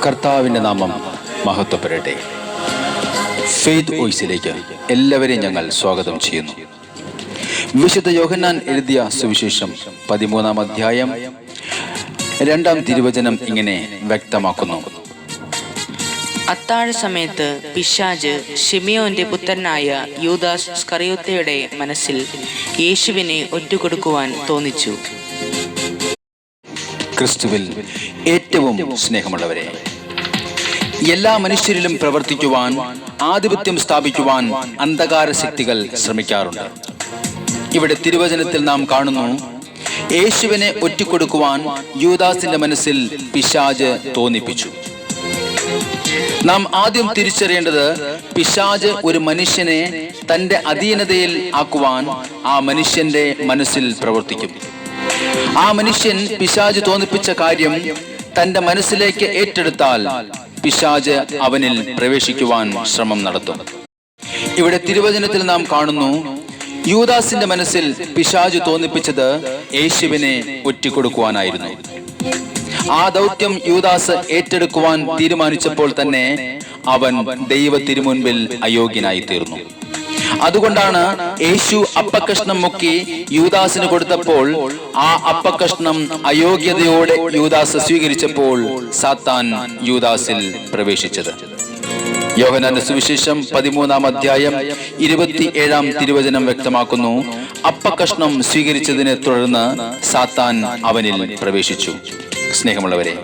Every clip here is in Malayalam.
കർത്താവിൻ്റെ നാമം മഹത്വപ്പെടട്ടെ. ഫെയ്ത്ത് വോയിസിലേക്ക് എല്ലാവരെയും ഞങ്ങൾ സ്വാഗതം ചെയ്യുന്നു. വിശുദ്ധ യോഹന്നാൻ എഴുതിയ സുവിശേഷം 13-ാം അധ്യായം 2-ാം തിരുവചനം ഇങ്ങനെ വ്യക്തമാക്കുന്നു: അത്താഴ സമയത്ത് പിശാച് ശിമിയോന്റെ പുത്രനായ യൂദാസ് സ്കറിയോത്തയുടെ മനസ്സിൽ യേശുവിനെ ഒറ്റുകൊടുക്കുവാൻ തോന്നിച്ചു. ക്രിസ്തുവിൽ ഏറ്റവും സ്നേഹമുള്ളവരെ, എല്ലാ മനുഷ്യരിലും പ്രവർത്തിക്കുവാൻ, ആധിപത്യം സ്ഥാപിക്കുവാൻ അന്ധകാര ശക്തികൾ ശ്രമിക്കാറുണ്ട്. ഇവിടെ തിരുവചനത്തിൽ നാം കാണുന്നു, യേശുവിനെ ഒറ്റിക്കൊടുക്കുവാൻ യൂദാസിന്റെ മനസ്സിൽ പിശാച് തോന്നിപ്പിച്ചു. നാം ആദ്യം തിരിച്ചറിയേണ്ടത്, പിശാച് ഒരു മനുഷ്യനെ തന്റെ അധീനതയിൽ ആക്കുവാൻ ആ മനുഷ്യന്റെ മനസ്സിൽ പ്രവർത്തിക്കും. ആ മനുഷ്യൻ പിശാച് തോന്നിപ്പിച്ച കാര്യം തന്റെ മനസ്സിലേക്ക് ഏറ്റെടുത്താൽ പിശാച് അവനിൽ പ്രവേശിക്കുവാൻ ശ്രമം നടത്തും. ഇവിടെ തിരുവചനത്തിൽ നാം കാണുന്നു, യൂദാസിന്റെ മനസ്സിൽ പിശാച് തോന്നിപ്പിച്ചത് യേശുവിനെ ഒറ്റിക്കൊടുക്കുവാനായിരുന്നു. ആ ദൗത്യം യൂദാസ് ഏറ്റെടുക്കുവാൻ തീരുമാനിച്ചപ്പോൾ തന്നെ അവൻ ദൈവ തിരുമുൻപിൽ അയോഗ്യനായി തീർന്നു. അതുകൊണ്ടാണ് യേശു അപ്പക്കഷ്ണം മുക്കി യൂദാസിന് കൊടുത്തപ്പോൾ ആ അപ്പക്കഷ്ണം അയോഗ്യതയോടെ യൂദാസ് സ്വീകരിച്ചപ്പോൾ സാത്താൻ യൂദാസിൽ പ്രവേശിച്ചത്. യോഹന്നാന്റെ സുവിശേഷം 13-ാം അധ്യായം 27-ാം തിരുവചനം വ്യക്തമാക്കുന്നു, അപ്പക്കഷ്ണം സ്വീകരിച്ചതിനെ തുടർന്ന് സാത്താൻ അവനിൽ പ്രവേശിച്ചു. സ്നേഹമുള്ളവരെ,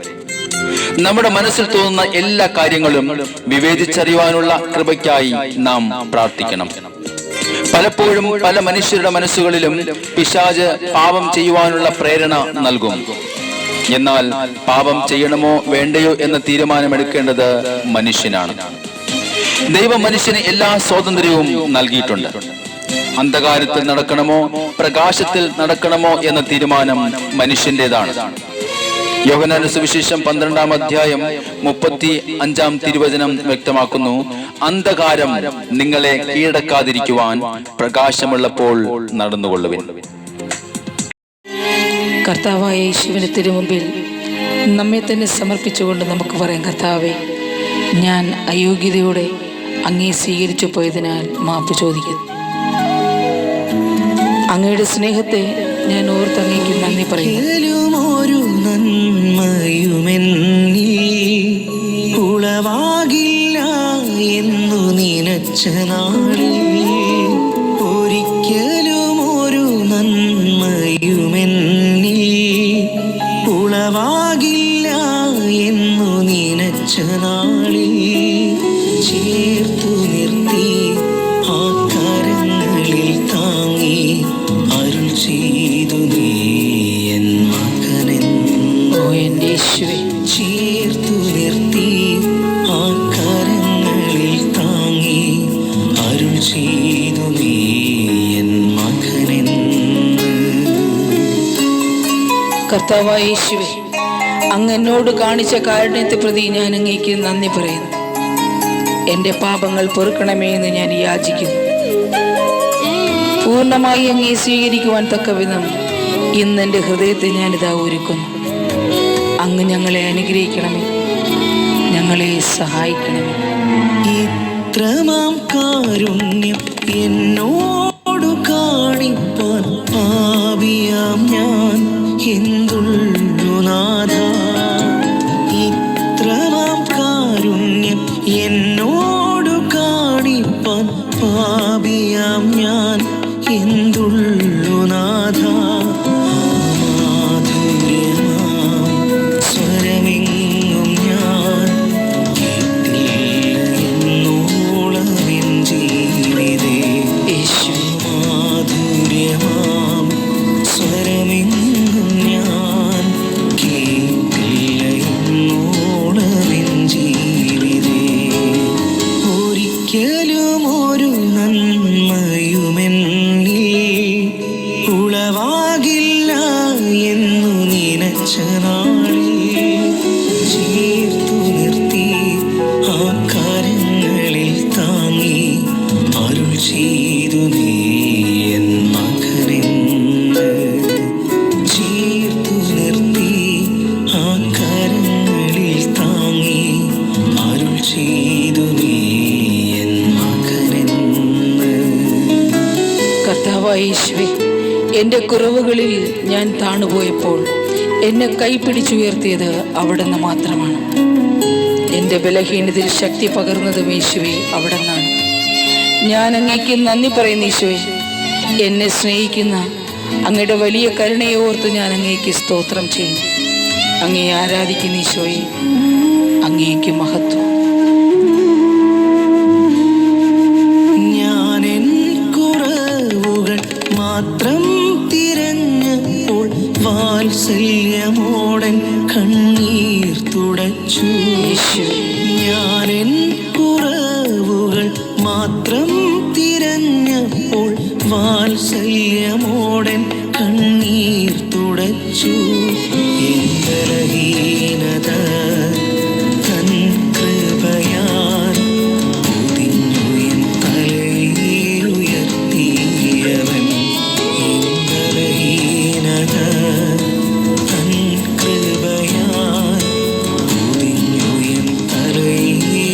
നമ്മുടെ മനസ്സിൽ തോന്നുന്ന എല്ലാ കാര്യങ്ങളും വിവേചിച്ചറിയുവാനുള്ള കൃപയ്ക്കായി നാം പ്രാർത്ഥിക്കണം. പലപ്പോഴും പല മനുഷ്യരുടെ മനസ്സുകളിലും പിശാച് പാപം ചെയ്യുവാനുള്ള പ്രേരണ നൽകും. എന്നാൽ പാപം ചെയ്യണമോ വേണ്ടയോ എന്ന തീരുമാനമെടുക്കേണ്ടത് മനുഷ്യനാണ്. ദൈവം മനുഷ്യന് എല്ലാ സ്വാതന്ത്ര്യവും നൽകിയിട്ടുണ്ട്. അന്ധകാരത്തിൽ നടക്കണമോ പ്രകാശത്തിൽ നടക്കണമോ എന്ന തീരുമാനം മനുഷ്യന്റേതാണ്. യോഹന്നാന്റെ സുവിശേഷം 12-ാം അധ്യായം 35-ാം തിരുവചനം വ്യക്തമാക്കുന്നു, അന്ധകാരം നിങ്ങളെ കീഴടക്കാതിരിക്കുവാൻ പ്രകാശമുള്ളപ്പോൾ നടന്നുകൊള്ളുവിൻ. കർത്താവായ യേശുവിന് തിരുമുമ്പിൽ നമ്മെ തന്നെ സമർപ്പിച്ചുകൊണ്ട് നമുക്ക് പറയാം, കർത്താവേ, ഞാൻ അയോഗ്യതയോടെ അങ്ങേ സ്വീകരിച്ചു പോയതിനാൽ മാപ്പ് ചോദിക്കുന്നു. അങ്ങയുടെ സ്നേഹത്തെ ഞാൻ ഓർത്ത് അങ്ങേക്ക് നന്ദി പറയുന്നു. ഉളവാകില്ല എന്നു നിനച്ച നാളിൽ ഒരിക്കലും ഒരു നന്മയുമെന്നിൽ ഉളവാകില്ല എന്നു നിനച്ച നാളിൽ ചേർത്തു നിർത്തി ആ കരങ്ങളിൽ താങ്ങി അരുൾ ചെയ്തു നീ എൻ മകനെന്ന്. ഓ എൻ്റെ യേശുവേ, ചേർത്തു നിർത്തി ആ കരങ്ങളിൽ താങ്ങി അരുൾ ചെയ്തു നീ എൻ മകനെന്ന്. കർത്താവായ യേശുവേ, അങ്ങ് എന്നോട് കാണിച്ച കാരുണ്യത്തെ പ്രതി ഞാൻ അങ്ങേക്ക് നന്ദി പറയുന്നു. എൻ്റെ പാപങ്ങൾ പൊറുക്കണമേ എന്ന് ഞാൻ യാചിക്കുന്നു. പൂർണ്ണമായി അങ്ങേ സ്വീകരിക്കുവാൻ തക്ക വിധം ഇന്ന് എൻ്റെ ഹൃദയത്തെ ഞാനിതാ ഒരുക്കുന്നു. അങ്ങ് ഞങ്ങളെ അനുഗ്രഹിക്കണമേ, ഞങ്ങളെ സഹായിക്കണമേ. ഇത്രമാം കാരുണ്യം എന്നോടു കാണിപ്പാൻ പാപിയാം ഞാൻ എന്തുള്ളു നാഥ. ഇത്രമാം കാരുണ്യം എന്നോടു കാണിപ്പാൻ പാപിയാം ഞാൻ എന്തുള്ളു നാഥ. സ്വരമെങ്ങും ഞാൻ കേട്ടില്ല എന്നോളമെൻ ജീവിതേ. യേശു മാധുര്യമാം സ്വരമെങ്ങും ഞാൻ കേട്ടില്ല എന്നോളമെൻ ജീവിതേ. ഒരിക്കലും ഒരു നന്മയുമെന്നിൽ ഉളവാകില്ല എന്നു നിനച്ച നാളിൽ ചേർത്തു നിർത്തി ആ കരങ്ങളിൽ താങ്ങി അരുൾ ചെയ്തു നീ എൻ മകനെന്ന്. ചേർത്തു നിർത്തി ആ കരങ്ങളിൽ താങ്ങി കർത്താവായ യേശുവേ, എൻ്റെ കുറവുകളിൽ ഞാൻ താണുപോയപ്പോൾ എന്നെ കൈപിടിച്ചുയർത്തിയത് അവിടുന്ന് മാത്രമാണ്. എൻ്റെ ബലഹീനതയിൽ ശക്തി പകർന്നതും യേശുവേ അവിടുന്നാണ്. ഞാൻ അങ്ങേക്ക് നന്ദി പറയുന്നു യേശുവേ. എന്നെ സ്നേഹിക്കുന്ന അങ്ങയുടെ വലിയ കരുണയെ ഓർത്ത് ഞാൻ അങ്ങേക്ക് സ്തോത്രം ചെയ്യുന്നു. അങ്ങയെ ആരാധിക്കുന്ന ഈശോയെ, അങ്ങേക്ക് മഹത്വം. ഞാനെൻ കുറവുകൾ മാത്രം തിരഞ്ഞപ്പോൾ വാത്സല്യമോടൻ കണ്ണീർ തുടച്ചു. ഞാനെൻ കുറവുകൾ മാത്രം തിരഞ്ഞപ്പോൾ വാത്സല്യമോടൻ കണ്ണീർ തുടച്ചു. ബലഹീനത തൻ കൃപയാൽ പൊതിഞ്ഞു എൻ തലയുയർത്തിയവൻ. ബലഹീനത തൻ കൃപയാൽ പൊതിഞ്ഞു എൻ തലയുയർത്തിയവൻ.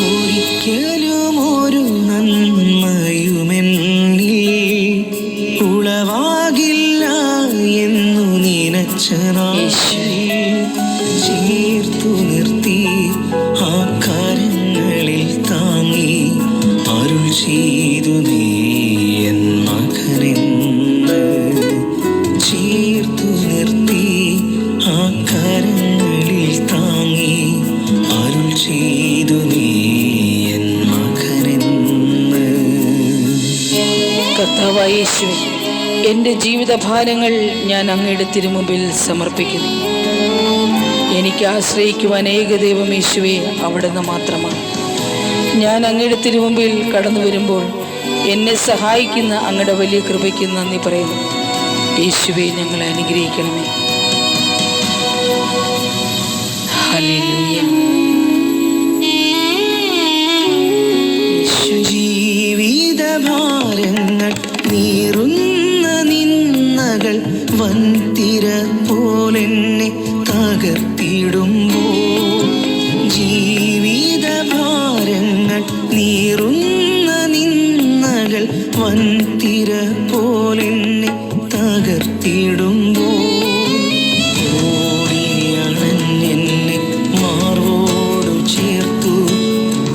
ഒരിക്കലും ഒരു നന്മയുമെന്നിൽ ഉളവാകില്ല എന്നു നിനച്ച ചേർത്തു നിർത്തി ആ കരങ്ങളിൽ താങ്ങി അരുൾ ചെയ്തു നീ എൻ മകനെന്ന്. ചേർത്തു നിർത്തി ആ കരങ്ങളിൽ താങ്ങി അരുൾ ചെയ്തു നീ എൻ മകനെന്ന്. കർത്താവായ യേശുവേ, എൻ്റെ ജീവിതഭാരങ്ങൾ ഞാൻ അങ്ങയുടെ തിരുമുമ്പിൽ സമർപ്പിക്കുന്നു. എനിക്ക് ആശ്രയിക്കുവാൻ ഏകദൈവം യേശുവേ അവിടുന്ന് മാത്രമാണ്. ഞാൻ അങ്ങയുടെ തിരുമുമ്പിൽ കടന്നു വരുമ്പോൾ എന്നെ സഹായിക്കുന്ന അങ്ങയുടെ വലിയ കൃപയ്ക്ക് നന്ദി പറയുന്നു. യേശുവേ, ഞങ്ങളെ അനുഗ്രഹിക്കണമേ. ഹല്ലേലൂയ. ജീവിതഭാരങ്ങൾ നീറുന്ന നിന്നകൾ വൻതിര പോലെന്നെ തകർത്തിടുമ്പോൾ, ജീവിതഭാരങ്ങൾ നീറുന്ന നിന്നകൾ വൻതിര പോലെന്നെ തകർത്തിടുമ്പോൾ, ഓടിയണഞ്ഞെന്നെ മാർവോടു ചേർത്തു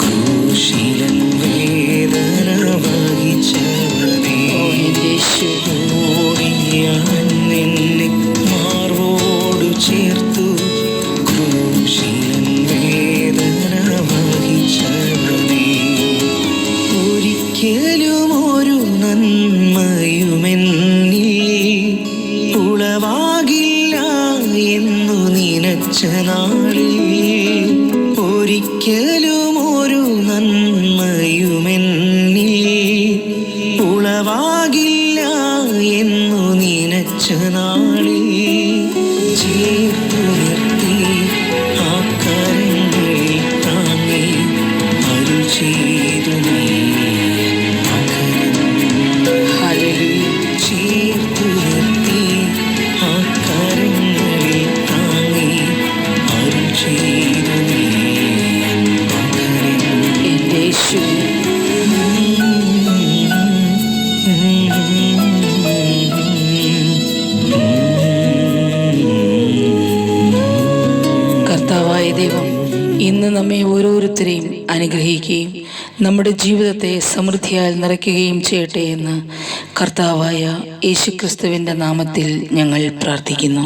ക്രൂശിലൻ വേദന വഹിച്ചവനേ. ഓടിയണഞ്ഞെന്നെ മാർവോടു ചേർത്തു ക്രൂശിലൻ വേദന വഹിച്ചവനേ. ഒരിക്കലും ഒരു നന്മയുമെന്നിൽ ഉളവാകില്ല എന്നു നിനച്ച നാളിൽ, ഒരിക്കലും ഒരു നന്മയുമെന്നിൽ ഉളവാകില്ല എന്നു നിനച്ച നാളിൽ, ചേർത്തു നിർത്തി ആ കരങ്ങളിൽ താങ്ങി അരുൾ ചെയ്തു നീ എൻ മകനെന്ന്. ചേർത്തു നിർത്തി ആ കരങ്ങളിൽ താങ്ങി അരുൾ ചെയ്തു നീ എൻ മകനെന്ന്. എൻ്റെ യേശുവേ, കർത്താവായ ദൈവം ഇന്ന് നമ്മെ ഓരോരുത്തരെയും അനുഗ്രഹിക്കുകയും നമ്മുടെ ജീവിതത്തെ സമൃദ്ധിയാൽ നിറയ്ക്കുകയും ചെയ്യട്ടെ എന്ന് കർത്താവായ യേശുക്രിസ്തുവിൻ്റെ നാമത്തിൽ ഞങ്ങൾ പ്രാർത്ഥിക്കുന്നു.